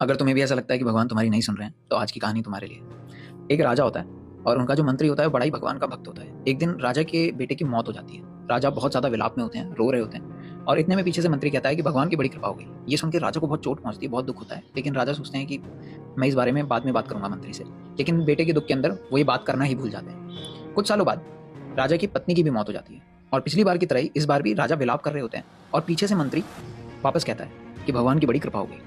अगर तुम्हें भी ऐसा लगता है कि भगवान तुम्हारी नहीं सुन रहे हैं, तो आज की कहानी तुम्हारे लिए। एक राजा होता है और उनका जो मंत्री होता है, बड़ा ही भगवान का भक्त होता है। एक दिन राजा के बेटे की मौत हो जाती है। राजा बहुत ज़्यादा विलाप में होते हैं, रो रहे होते हैं और इतने में पीछे से मंत्री कहता है कि भगवान की बड़ी कृपा हो गई। ये सुन के राजा को बहुत चोट पहुँचती है, बहुत दुःख होता है। लेकिन राजा सोचते हैं कि मैं इस बारे में बाद में बात करूँगा मंत्री से। लेकिन बेटे के दुःख के अंदर वो ये बात करना ही भूल जाते हैं। कुछ सालों बाद राजा की पत्नी की भी मौत हो जाती है और पिछली बार की तरह ही इस बार भी राजा विलाप कर रहे होते हैं और पीछे से मंत्री वापस कहता है कि भगवान की बड़ी कृपा हो गई।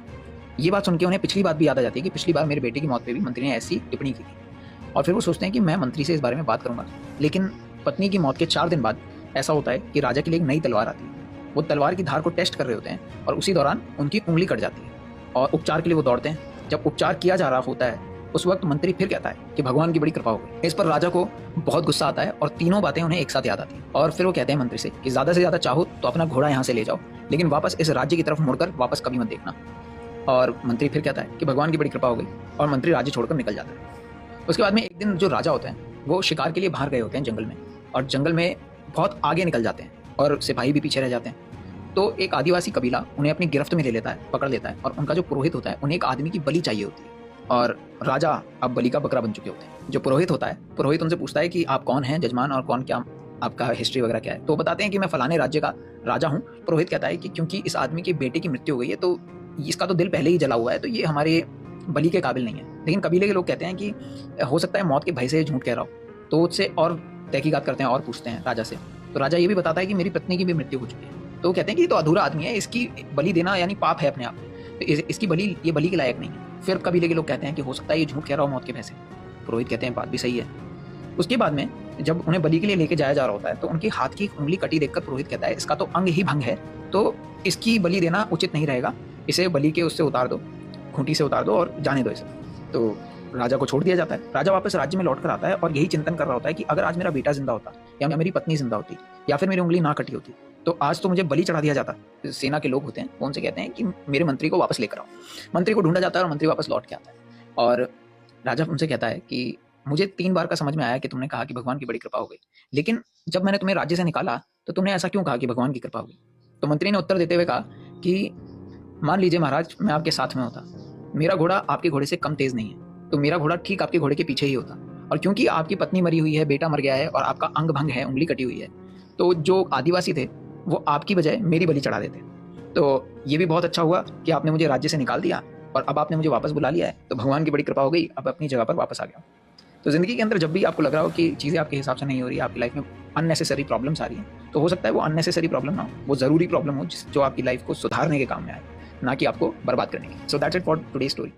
ये बात सुन के उन्हें पिछली बात भी याद आ जाती है कि पिछली बार मेरे बेटे की मौत पे भी मंत्री ने ऐसी टिप्पणी की थी। और फिर वो सोचते हैं कि मैं मंत्री से इस बारे में बात करूंगा। लेकिन पत्नी की मौत के 4 दिन बाद ऐसा होता है कि राजा के लिए एक नई तलवार आती है। वो तलवार की धार को टेस्ट कर रहे होते हैं और उसी दौरान उनकी उंगली कट जाती है और उपचार के लिए वो दौड़ते हैं। जब उपचार किया जा रहा होता है उस वक्त मंत्री फिर कहता है कि भगवान की बड़ी कृपा हो गई। इस पर राजा को बहुत गुस्सा आता है और तीनों बातें उन्हें एक साथ याद आती हैं। और फिर वो कहते हैं मंत्री से कि ज़्यादा से ज़्यादा चाहो तो अपना घोड़ा यहाँ से ले जाओ, लेकिन वापस इस राज्य की तरफ मुड़कर वापस कभी मत देखना। और मंत्री फिर कहता है कि भगवान की बड़ी कृपा हो गई और मंत्री राज्य छोड़कर निकल जाता है। उसके बाद में एक दिन जो राजा होते हैं वो शिकार के लिए बाहर गए होते हैं जंगल में, और जंगल में बहुत आगे निकल जाते हैं और सिपाही भी पीछे रह जाते हैं। तो एक आदिवासी कबीला उन्हें अपनी गिरफ्त में ले लेता है, पकड़ लेता है, और उनका जो पुरोहित होता है उन्हें एक आदमी की बलि चाहिए होती है। और राजा अब बलि का बकरा बन चुके होते हैं। जो पुरोहित होता है, पुरोहित उनसे पूछता है कि आप कौन हैं जजमान, और कौन, क्या आपका हिस्ट्री वगैरह क्या है। तो बताते हैं कि मैं फलाने राज्य का राजा हूँ। पुरोहित कहता है कि क्योंकि इस आदमी के बेटे की मृत्यु हो गई है तो इसका तो दिल पहले ही जला हुआ है, तो ये हमारे बलि के काबिल नहीं है। लेकिन कबीले के लोग कहते हैं कि हो सकता है मौत के भय से झूठ कह रहा हो। तो उससे और तहकीकात करते हैं और पूछते हैं राजा से। तो राजा ये भी बताता है कि मेरी पत्नी की भी मृत्यु हो चुकी है। तो कहते हैं कि ये तो अधूरा आदमी है, इसकी बलि देना यानी पाप है अपने आप में, तो इसकी बलि, ये बलि के लायक नहीं है। फिर कबीले के लोग कहते हैं कि हो सकता है ये झूठ कह रहा हो मौत के भय से। पुरोहित कहते हैं बात भी सही है। उसके बाद में जब उन्हें बलि के लिए लेके जाया जा रहा होता है तो उनके हाथ की एक उंगली कटी देखकर पुरोहित कहता है इसका तो अंग ही भंग है, तो इसकी बलि देना उचित नहीं रहेगा, इसे बलि के उससे उतार दो, खूंटी से उतार दो और जाने दो इसे। तो राजा को छोड़ दिया जाता है। राजा वापस राज्य में लौट कर आता है और यही चिंतन कर रहा होता है कि अगर आज मेरा बेटा जिंदा होता, या मेरी पत्नी जिंदा होती, या फिर मेरी उंगली ना कटी होती, तो आज तो मुझे बलि चढ़ा दिया जाता। सेना के लोग होते हैं, वो उनसे कहते हैं कि मेरे मंत्री को वापस लेकर आओ। मंत्री को ढूंढा जाता है और मंत्री वापस लौट के आता है। और राजा उनसे कहता है कि मुझे 3 बार का समझ में आया कि तुमने कहा कि भगवान की बड़ी कृपा हो गई, लेकिन जब मैंने तुम्हें राज्य से निकाला तो तुमने ऐसा क्यों कहा कि भगवान की कृपा हो गई। तो मंत्री ने उत्तर देते हुए कहा कि मान लीजिए महाराज, मैं आपके साथ में होता, मेरा घोड़ा आपके घोड़े से कम तेज नहीं है, तो मेरा घोड़ा ठीक आपके घोड़े के पीछे ही होता। और क्योंकि आपकी पत्नी मरी हुई है, बेटा मर गया है और आपका अंग भंग है, उंगली कटी हुई है, तो जो आदिवासी थे वो आपकी बजाय मेरी बलि चढ़ा देते। तो ये भी बहुत अच्छा हुआ कि आपने मुझे राज्य से निकाल दिया और अब आपने मुझे वापस बुला लिया है, तो भगवान की बड़ी कृपा हो गई, अब अपनी जगह पर वापस आ गया। तो ज़िंदगी के अंदर जब भी आपको लग रहा हो कि चीज़ें आपके हिसाब से नहीं हो रही है, आपकी लाइफ में अननेसेसरी प्रॉब्लम्स आ रही हैं, तो हो सकता है वो अननेसेसरी प्रॉब्लम ना हो, वो ज़रूरी प्रॉब्लम हो जो आपकी लाइफ को सुधारने के काम में आए, ना कि आपको बर्बाद करने की। So that's it for today story.